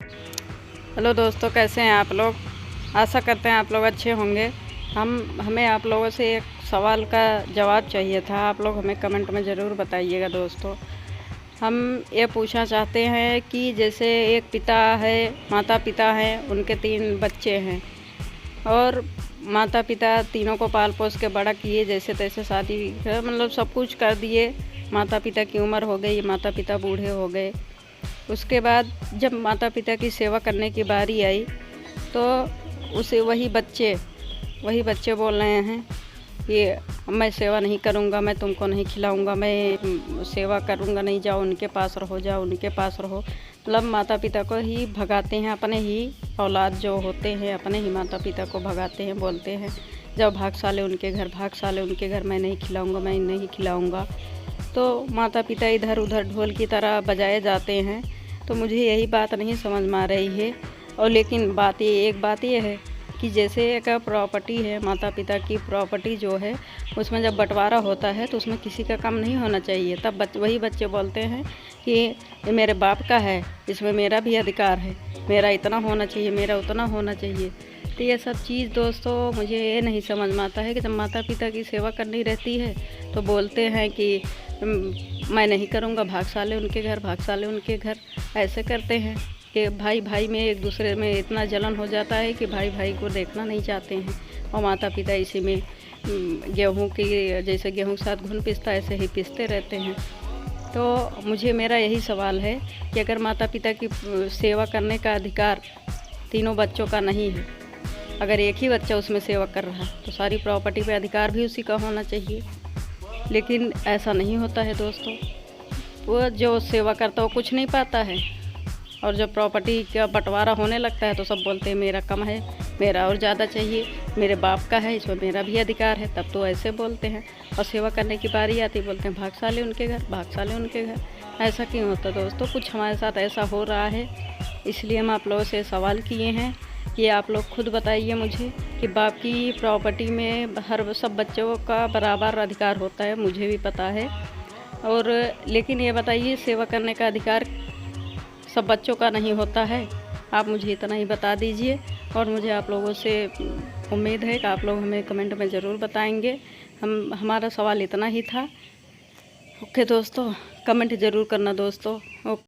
Hello दोस्तों, कैसे हैं आप लोग। आशा करते हैं आप लोग अच्छे होंगे। हमें आप लोगों से एक सवाल का जवाब चाहिए था। आप लोग हमें कमेंट में ज़रूर बताइएगा दोस्तों। हम ये पूछना चाहते हैं कि जैसे एक पिता है, माता पिता हैं, उनके 3 बच्चे हैं और माता पिता तीनों को पाल पोस के बड़ा किए, जैसे तैसे शादी मतलब सब कुछ कर दिए। माता पिता की उम्र हो गई, माता पिता बूढ़े हो गए। उसके बाद जब माता पिता की सेवा करने की बारी आई तो उसे वही बच्चे बोल रहे हैं कि मैं सेवा नहीं करूँगा, मैं तुमको नहीं खिलाऊँगा, मैं सेवा करूँगा नहीं, जाओ उनके पास रहो, जाओ उनके पास रहो। मतलब माता पिता को ही भगाते हैं, अपने ही औलाद जो होते हैं अपने ही माता पिता को भगाते हैं, बोलते हैं जाओ भाग साले उनके घर, भाग साले उनके घर, मैं नहीं खिलाऊँगा, मैं नहीं खिलाऊँगा। तो माता पिता इधर उधर ढोल की तरह बजाए जाते हैं। तो मुझे यही बात नहीं समझ में आ रही है। और लेकिन एक बात ये है कि जैसे एक प्रॉपर्टी है, माता पिता की प्रॉपर्टी जो है, उसमें जब बंटवारा होता है तो उसमें किसी का कम नहीं होना चाहिए। तब वही बच्चे बोलते हैं कि ये मेरे बाप का है, इसमें मेरा भी अधिकार है, मेरा इतना होना चाहिए, मेरा उतना होना चाहिए। तो ये सब चीज़ दोस्तों मुझे ये नहीं समझ में आता है कि जब माता पिता की सेवा करनी रहती है तो बोलते हैं कि मैं नहीं करूँगा, भाग साले उनके घर, भाग साले उनके घर। ऐसे करते हैं कि भाई भाई में एक दूसरे में इतना जलन हो जाता है कि भाई भाई को देखना नहीं चाहते हैं। और माता पिता इसी में गेहूँ की जैसे गेहूँ के साथ घुन पिसता ऐसे ही पिसते रहते हैं। तो मेरा यही सवाल है कि अगर माता पिता की सेवा करने का अधिकार तीनों बच्चों का नहीं है, अगर एक ही बच्चा उसमें सेवा कर रहा है तो सारी प्रॉपर्टी पे अधिकार भी उसी का होना चाहिए। लेकिन ऐसा नहीं होता है दोस्तों। वो जो सेवा करता है वो कुछ नहीं पाता है, और जब प्रॉपर्टी का बंटवारा होने लगता है तो सब बोलते हैं मेरा कम है, मेरा और ज़्यादा चाहिए, मेरे बाप का है, इसमें मेरा भी अधिकार है। तब तो ऐसे बोलते हैं। और सेवा करने की बारी आती बोलते हैं भाग साले उनके घर, भाग साले उनके घर। ऐसा क्यों होता दोस्तों? कुछ हमारे साथ ऐसा हो रहा है, इसलिए हम आप लोगों से सवाल किए हैं कि आप लोग खुद बताइए मुझे कि बाप की प्रॉपर्टी में सब बच्चों का बराबर अधिकार होता है, मुझे भी पता है। और लेकिन ये बताइए, सेवा करने का अधिकार सब बच्चों का नहीं होता है? आप मुझे इतना ही बता दीजिए। और मुझे आप लोगों से उम्मीद है कि आप लोग हमें कमेंट में ज़रूर बताएंगे। हमारा सवाल इतना ही था। ओके दोस्तों, कमेंट ज़रूर करना दोस्तों। ओके।